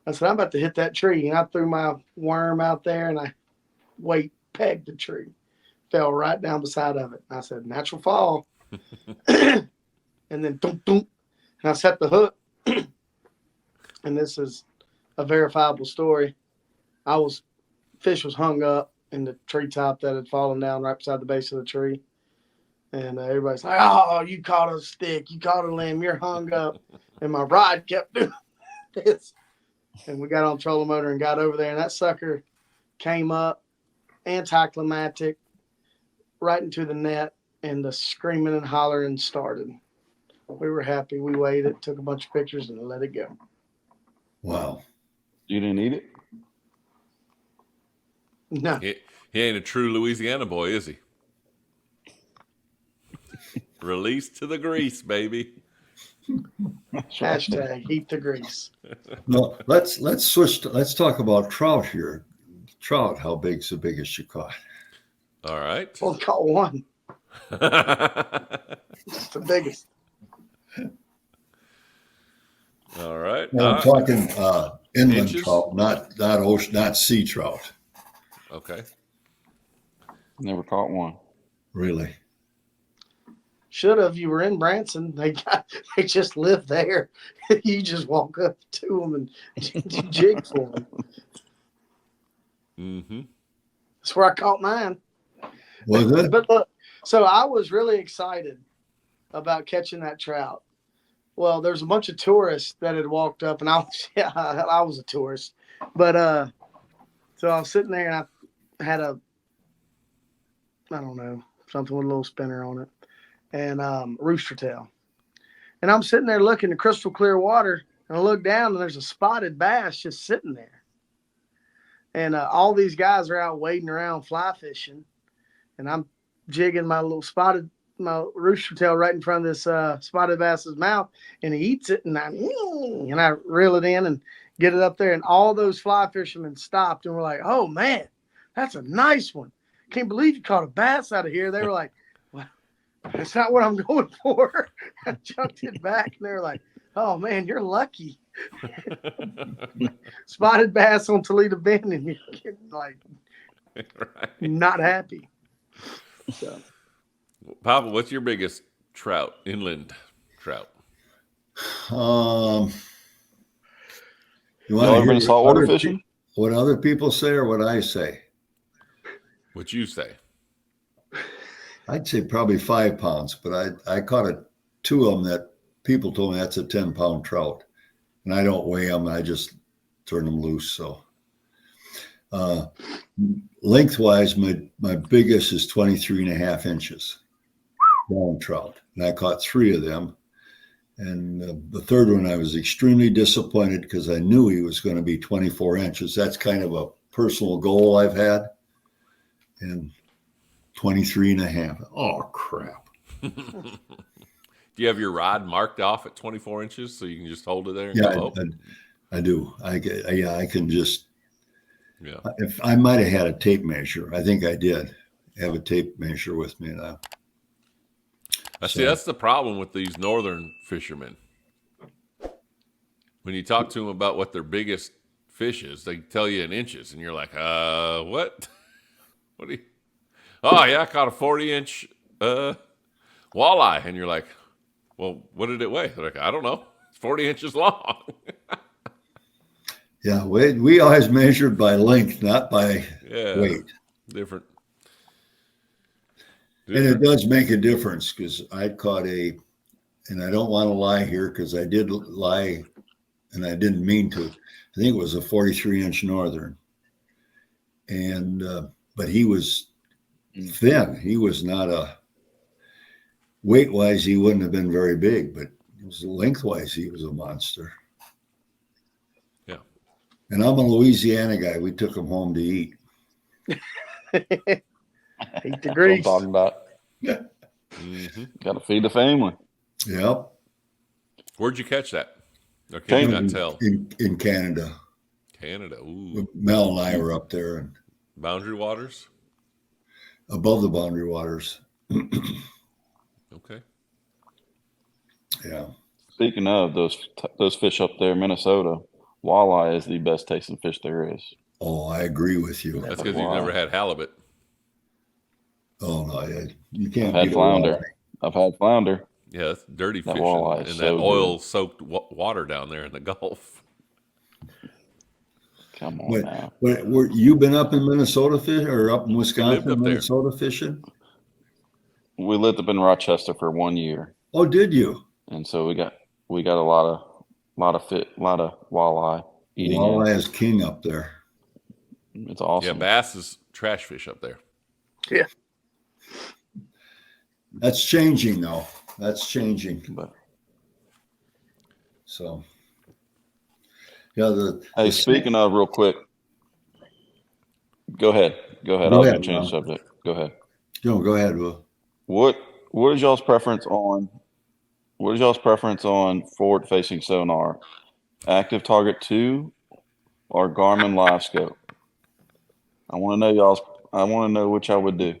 [SPEAKER 2] I said, I'm about to hit that tree. And I threw my worm out there and I pegged the tree. Fell right down beside of it. And I said, natural fall. And then boom, boom. And I set the hook. And this is a verifiable story. Fish was hung up in the treetop that had fallen down right beside the base of the tree. And everybody's like, oh, you caught a stick. You caught a limb. You're hung up. And my rod kept doing this. And we got on trolling motor and got over there. And that sucker came up, anticlimactic, right into the net. And the screaming and hollering started. We were happy. We waited, took a bunch of pictures, and let it go.
[SPEAKER 4] Wow.
[SPEAKER 3] You didn't eat it?
[SPEAKER 2] No.
[SPEAKER 1] He ain't a true Louisiana boy, is he? Release to the grease, baby.
[SPEAKER 2] Hashtag heat the grease.
[SPEAKER 4] No, let's switch. Let's talk about trout here. Trout, how big's the biggest you caught?
[SPEAKER 1] All right.
[SPEAKER 2] Well, caught one. It's the biggest.
[SPEAKER 1] All right.
[SPEAKER 4] Well, I'm talking inland
[SPEAKER 1] Inches?
[SPEAKER 4] trout, not ocean, not sea trout.
[SPEAKER 1] Okay.
[SPEAKER 3] Never caught one.
[SPEAKER 4] Really?
[SPEAKER 2] Should have. You were in Branson. They just live there. You just walk up to them and jig for them.
[SPEAKER 1] Mm-hmm.
[SPEAKER 2] That's where I caught mine.
[SPEAKER 4] Was it?
[SPEAKER 2] But look, so I was really excited about catching that trout. Well, there's a bunch of tourists that had walked up, and I was a tourist. But so I was sitting there, and I had I don't know, something with a little spinner on it, and rooster tail. And I'm sitting there looking at crystal clear water, and I look down, and there's a spotted bass just sitting there. And all these guys are out wading around fly fishing, and I'm jigging my rooster tail right in front of this spotted bass's mouth, and he eats it, and I reel it in and get it up there, and all those fly fishermen stopped and were like, "Oh man, that's a nice one! Can't believe you caught a bass out of here." They were like, "Well, that's not what I'm going for." I chucked it back, and they were like, "Oh man, you're lucky." Spotted bass on Toledo Bend, and you're getting like not happy. So,
[SPEAKER 1] Papa, what's your biggest trout, inland trout?
[SPEAKER 4] You
[SPEAKER 3] Y'all ever been saltwater fishing?
[SPEAKER 4] What other people say or what I say?
[SPEAKER 1] What you say?
[SPEAKER 4] I'd say probably 5 pounds, but I caught 2 of them that people told me that's a 10-pound trout. And I don't weigh them. I just turn them loose. So lengthwise, my biggest is 23.5 inches. Brown trout. And I caught 3 of them. And the third one, I was extremely disappointed because I knew he was going to be 24 inches. That's kind of a personal goal I've had. And 23.5. Oh, crap.
[SPEAKER 1] Do you have your rod marked off at 24 inches so you can just hold it there? And
[SPEAKER 4] Yeah,
[SPEAKER 1] go,
[SPEAKER 4] I do. I can just.
[SPEAKER 1] Yeah.
[SPEAKER 4] If I might have had a tape measure, I think I did have a tape measure with me now.
[SPEAKER 1] See, that's the problem with these northern fishermen. When you talk to them about what their biggest fish is, they tell you in inches, and you're like, what? What do you? Oh yeah, I caught a 40-inch walleye, and you're like, well, what did it weigh? They're like, I don't know. It's 40 inches long.
[SPEAKER 4] Yeah, we always measured by length, not by weight.
[SPEAKER 1] Different.
[SPEAKER 4] And it does make a difference because I caught and I don't want to lie here because I did lie and I didn't mean to. I think it was a 43-inch northern. And, but he was thin. He was not weight-wise, he wouldn't have been very big, but lengthwise, he was a monster.
[SPEAKER 1] Yeah.
[SPEAKER 4] And I'm a Louisiana guy. We took him home to eat.
[SPEAKER 2] 8 degrees.
[SPEAKER 3] That's what I'm talking about.
[SPEAKER 4] Yeah.
[SPEAKER 1] Mm-hmm.
[SPEAKER 3] Got to feed the family.
[SPEAKER 4] Yep.
[SPEAKER 1] Where'd you catch that? Or can you not tell?
[SPEAKER 4] In Canada.
[SPEAKER 1] Canada. Ooh.
[SPEAKER 4] Mel and I were up there. And
[SPEAKER 1] Boundary waters?
[SPEAKER 4] above the boundary waters.
[SPEAKER 1] Okay.
[SPEAKER 4] Yeah.
[SPEAKER 3] Speaking of those fish up there in Minnesota, walleye is the best tasting fish there is.
[SPEAKER 4] Oh, I agree with you.
[SPEAKER 1] That's because you've never had halibut.
[SPEAKER 4] Oh, no. You can't
[SPEAKER 3] I've had
[SPEAKER 4] beat
[SPEAKER 3] flounder. I've had flounder.
[SPEAKER 1] Yeah, that's dirty
[SPEAKER 3] That
[SPEAKER 1] fishing.
[SPEAKER 3] walleye
[SPEAKER 1] And
[SPEAKER 3] is
[SPEAKER 1] that
[SPEAKER 3] so
[SPEAKER 1] oil-soaked water down there in the Gulf.
[SPEAKER 3] Come on now.
[SPEAKER 4] You been up in Minnesota fishing or up in Wisconsin,
[SPEAKER 1] up there.
[SPEAKER 4] Minnesota fishing?
[SPEAKER 3] We lived up in Rochester for 1 year,
[SPEAKER 4] Oh, did you?
[SPEAKER 3] and so we got a lot of walleye eating.
[SPEAKER 4] Walleye is king up there.
[SPEAKER 3] It's awesome.
[SPEAKER 1] Yeah, bass is trash fish up there.
[SPEAKER 2] Yeah.
[SPEAKER 4] That's changing, though. That's changing.
[SPEAKER 3] But
[SPEAKER 4] So, yeah.
[SPEAKER 3] hey, speaking of, real quick, go ahead. I was going to change the subject. Go ahead.
[SPEAKER 4] No, go ahead, Will.
[SPEAKER 3] What is y'all's preference on forward facing sonar? Active Target 2 or Garmin Live Scope? I want to know which I would do.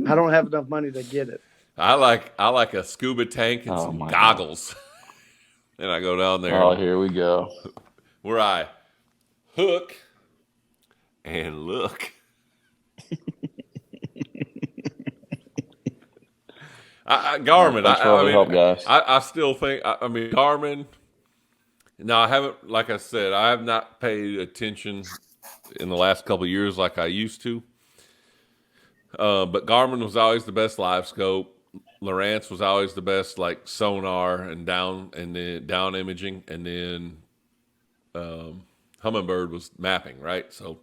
[SPEAKER 2] I don't have enough money to get it.
[SPEAKER 1] I like a scuba tank and some goggles. And I go down there.
[SPEAKER 3] Oh, here we go.
[SPEAKER 1] Where I hook and look. Garmin.
[SPEAKER 3] Thanks for all the help, guys.
[SPEAKER 1] I still think. I mean, Garmin. Now I haven't. Like I said, I have not paid attention in the last couple of years like I used to. But Garmin was always the best live scope. Lowrance was always the best, like sonar and then down imaging, and then Humminbird was mapping, right? So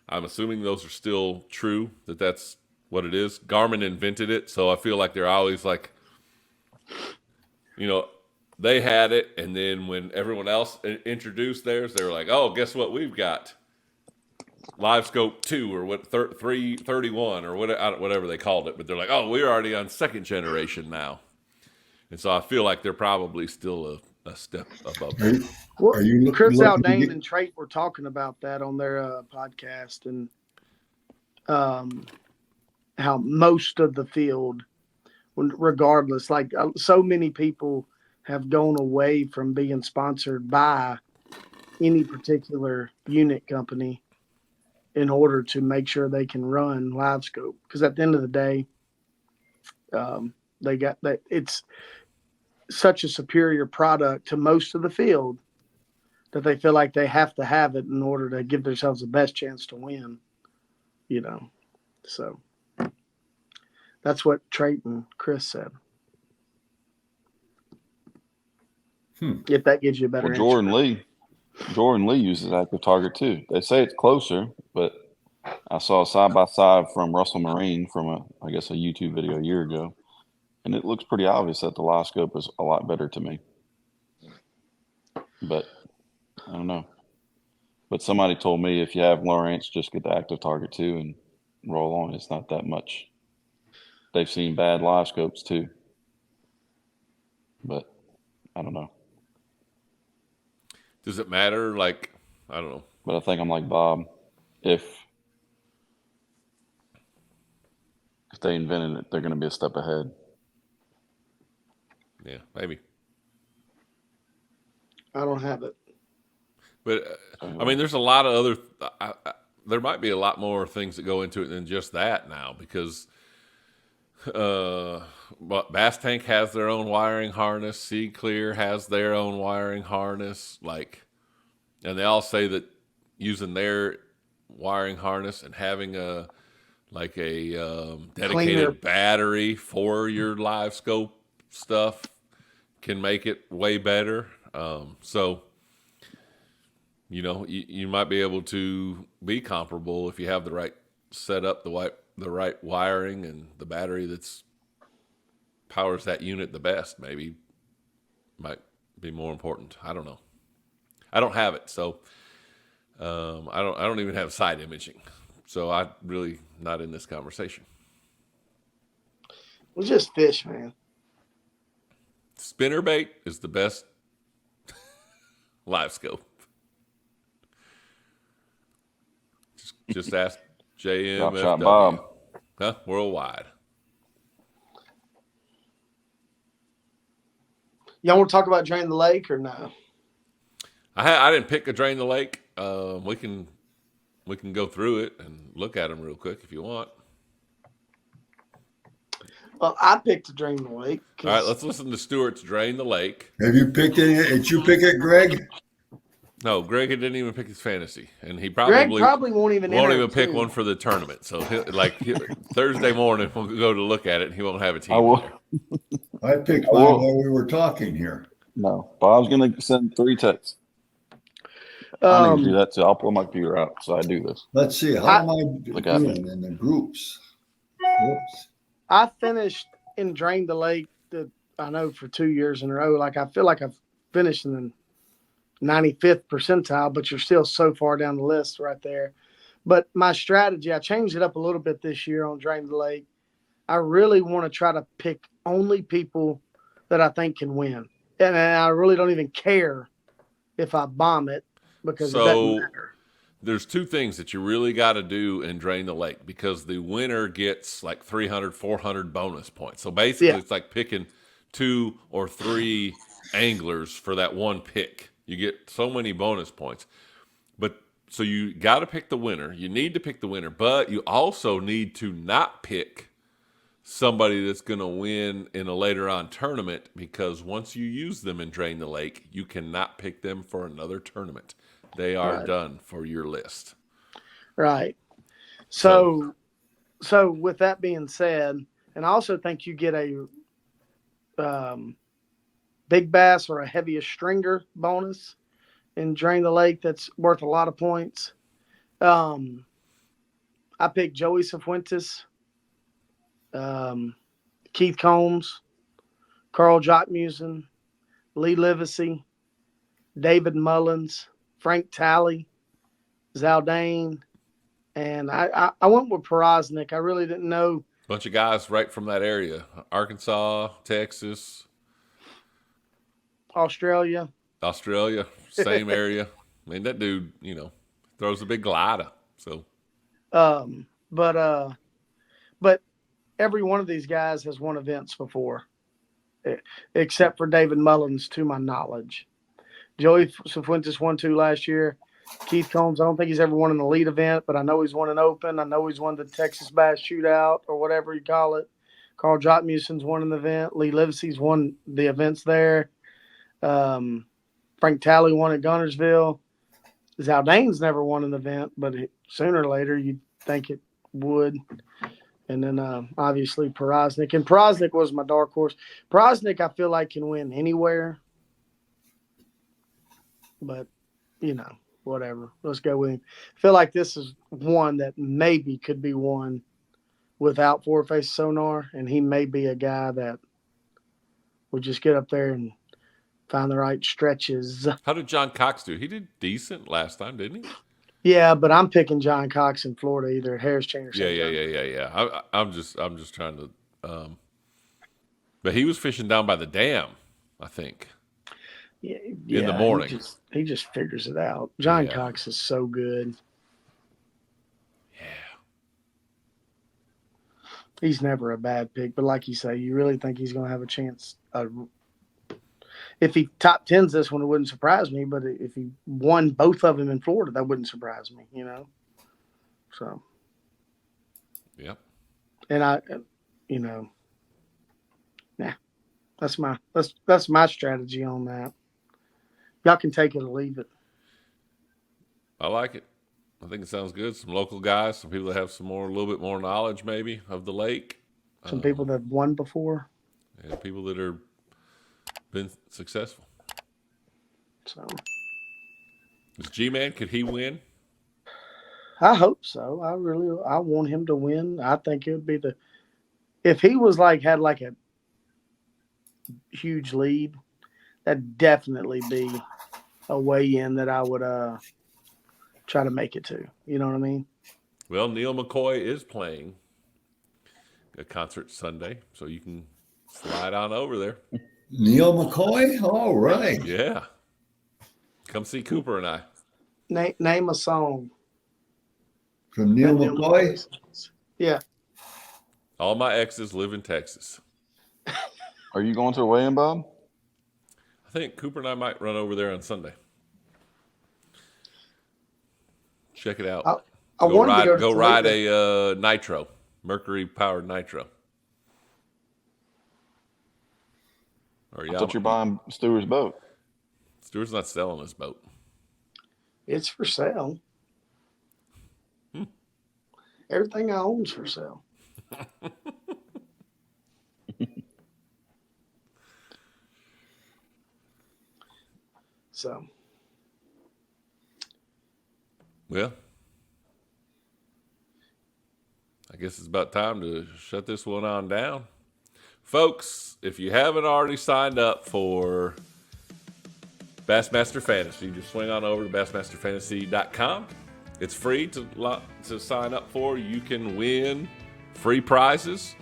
[SPEAKER 1] I'm assuming those are still true. That's what it is. Garmin invented it, so I feel like they're always like, they had it, and then when everyone else introduced theirs, they were like, "Oh, guess what? We've got Live Scope 2 or what 331 or whatever they called it." But they're like, "Oh, we're already on second generation now," and so I feel like they're probably still a step above that.
[SPEAKER 2] Well,
[SPEAKER 4] Are you
[SPEAKER 2] Chris
[SPEAKER 4] looking to
[SPEAKER 2] Aldane
[SPEAKER 4] get-
[SPEAKER 2] and Trait were talking about that on their podcast, and how most of the field, regardless, like so many people have gone away from being sponsored by any particular unit company in order to make sure they can run Live Scope. Because at the end of the day, they got that it's such a superior product to most of the field that they feel like they have to have it in order to give themselves the best chance to win, you know. So that's what Trait and Chris said. If that gives you a better answer.
[SPEAKER 3] Jordan Lee uses active target too. They say it's closer, but I saw a side by side from Russell Marine from a YouTube video a year ago, and it looks pretty obvious that the Live Scope is a lot better to me. But I don't know. But somebody told me if you have Lawrence, just get the active target too and roll on. It's not that much. They've seen bad Live Scopes too, but I don't know.
[SPEAKER 1] Does it matter? Like, I don't know.
[SPEAKER 3] But I think I'm like Bob. If they invented it, they're going to be a step ahead.
[SPEAKER 1] Yeah, maybe.
[SPEAKER 2] I don't have it.
[SPEAKER 1] But, I mean, there's a lot of other there might be a lot more things that go into it than just that now, because Bass Tank has their own wiring harness. Sea Clear has their own wiring harness. And they all say that using their wiring harness and having a dedicated
[SPEAKER 2] Cleaner
[SPEAKER 1] battery for your Live Scope stuff can make it way better. So, you know, you might be able to be comparable if you have the right setup, the right wiring, and the battery that's powers that unit the best. Maybe might be more important. I don't know. I don't have it, so I don't even have side imaging, so I'm really not in this conversation.
[SPEAKER 2] Well, just fish, man.
[SPEAKER 1] Spinnerbait is the best Live Scope. Just ask
[SPEAKER 3] Drop shot
[SPEAKER 1] JMFW.
[SPEAKER 3] Bob.
[SPEAKER 1] Huh? Worldwide.
[SPEAKER 2] Y'all want to talk about Drain the Lake or no?
[SPEAKER 1] I didn't pick a Drain the Lake. We can go through it and look at them real quick if you want.
[SPEAKER 2] Well, I picked a Drain the Lake.
[SPEAKER 1] All right, let's listen to Stewart's Drain the Lake.
[SPEAKER 4] Have you picked any? Did you pick it, Greg?
[SPEAKER 1] No, Greg didn't even pick his fantasy, and he probably
[SPEAKER 2] won't even
[SPEAKER 1] pick one for the tournament. So, Thursday morning, we'll go to look at it, and he won't have a team.
[SPEAKER 4] I picked mine while we were talking here.
[SPEAKER 3] No, Bob's going to send 3 texts. I need to do that too. I'll pull my computer out so I do this.
[SPEAKER 4] Let's see. How am I doing in the groups? Whoops.
[SPEAKER 2] I finished in Drain the Lake, I know, for 2 years in a row. Like, I feel like I've finished in the 95th percentile, but you're still so far down the list right there. But my strategy, I changed it up a little bit this year on Drain the Lake. I really want to try to pick only people that I think can win. And I really don't even care if I bomb it, because it doesn't matter.
[SPEAKER 1] There's 2 things that you really got to do in Drain the Lake, because the winner gets like 300, 400 bonus points. So basically, It's like picking 2 or 3 anglers for that one pick. You get so many bonus points. But so you got to pick the winner. You need to pick the winner, but you also need to not pick somebody that's going to win in a later on tournament, because once you use them in Drain the Lake, you cannot pick them for another tournament. They are done for your list.
[SPEAKER 2] Right. So with that being said, and I also think you get a big bass or a heaviest stringer bonus in Drain the Lake that's worth a lot of points. I picked Joey Cifuentes, Keith Combs, Carl Jockmusen, Lee Livesey, David Mullins, Frank Talley, Zaldane, and I went with Porosnik. I really didn't know.
[SPEAKER 1] Bunch of guys right from that area. Arkansas, Texas,
[SPEAKER 2] Australia,
[SPEAKER 1] same area. I mean, that dude, throws a big glider. So,
[SPEAKER 2] but every one of these guys has won events before, except for David Mullins, to my knowledge. Joey Cifuentes won 2 last year. Keith Combs, I don't think he's ever won an elite event, but I know he's won an open. I know he's won the Texas Bass Shootout or whatever you call it. Carl Jotmuson's won an event. Lee Livesey's won the events there. Frank Talley won at Gunnersville. Zaldane's never won an event, but sooner or later you'd think it would. And then obviously Porosnik. And Porosnik was my dark horse. Porosnik, I feel like, can win anywhere. But, whatever. Let's go with him. I feel like this is one that maybe could be won without four-face sonar, and he may be a guy that would just get up there and find the right stretches.
[SPEAKER 1] How did John Cox do? He did decent last time, didn't he?
[SPEAKER 2] Yeah, but I'm picking John Cox in Florida, either at Harris Chain or something.
[SPEAKER 1] Yeah. I'm just trying to. But he was fishing down by the dam, I think.
[SPEAKER 2] Yeah,
[SPEAKER 1] in the morning.
[SPEAKER 2] He just figures it out. John Cox is so good.
[SPEAKER 1] Yeah.
[SPEAKER 2] He's never a bad pick, but like you say, you really think he's going to have a chance? If he top 10s this one, it wouldn't surprise me, but if he won both of them in Florida, that wouldn't surprise me, So.
[SPEAKER 1] Yep.
[SPEAKER 2] And that's my strategy on that. Y'all can take it or leave it.
[SPEAKER 1] I like it. I think it sounds good. Some local guys, some people that have a little bit more knowledge maybe of the lake.
[SPEAKER 2] Some people that have won before.
[SPEAKER 1] And people that are been successful.
[SPEAKER 2] So.
[SPEAKER 1] Is G-Man, could he win?
[SPEAKER 2] I hope so. I want him to win. I think it would be if he was had a huge lead, that'd definitely be a weigh-in that I would try to make it to. You know what I mean?
[SPEAKER 1] Well, Neil McCoy is playing a concert Sunday, so you can slide on over there.
[SPEAKER 4] Neil McCoy? All right.
[SPEAKER 1] Yeah. Come see Cooper and I.
[SPEAKER 2] Name a song.
[SPEAKER 4] From Neil McCoy?
[SPEAKER 2] Yeah.
[SPEAKER 1] All my exes live in Texas.
[SPEAKER 3] Are you going to a weigh-in, Bob?
[SPEAKER 1] I think Cooper and I might run over there on Sunday. Check it out. Go ride a nitro, Mercury-powered nitro.
[SPEAKER 3] I thought you're buying Stewart's boat.
[SPEAKER 1] Stewart's not selling his boat.
[SPEAKER 2] It's for sale. Everything I own's for sale. So.
[SPEAKER 1] Well, I guess it's about time to shut this one on down. Folks, if you haven't already signed up for Bassmaster Fantasy, just swing on over to bassmasterfantasy.com. It's free to sign up for. You can win free prizes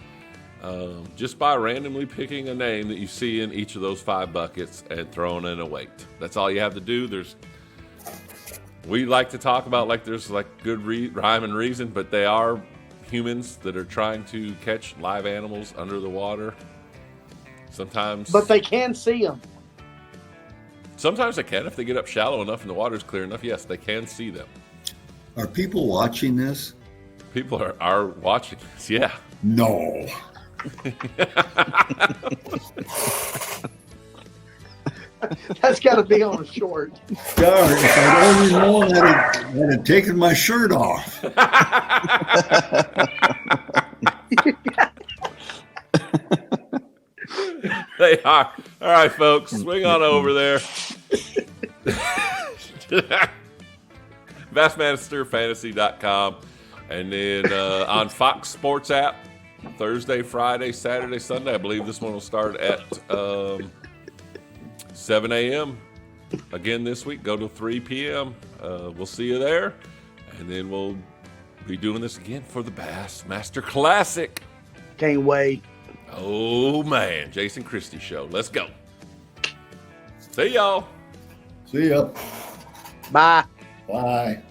[SPEAKER 1] just by randomly picking a name that you see in each of those 5 buckets and throwing in a weight. That's all you have to do. We like to talk about there's good rhyme and reason, but they are humans that are trying to catch live animals under the water. Sometimes.
[SPEAKER 2] But they can see them.
[SPEAKER 1] Sometimes they can if they get up shallow enough and the water's clear enough. Yes, they can see them.
[SPEAKER 4] Are people watching this?
[SPEAKER 1] People are watching this, yeah.
[SPEAKER 4] No.
[SPEAKER 2] That's got to be on a short.
[SPEAKER 4] Darn, if I'd only known, I'd have taken my shirt off.
[SPEAKER 1] They are. All right, folks, swing on over there. Bassmasterfantasy.com. And then on Fox Sports app, Thursday, Friday, Saturday, Sunday. I believe this one will start at 7 a.m. again this week. Go to 3 p.m. We'll see you there. And then we'll be doing this again for the Bassmaster Classic.
[SPEAKER 2] Can't wait.
[SPEAKER 1] Oh, man. Jason Christie Show. Let's go. See y'all.
[SPEAKER 4] See ya.
[SPEAKER 2] Bye.
[SPEAKER 4] Bye.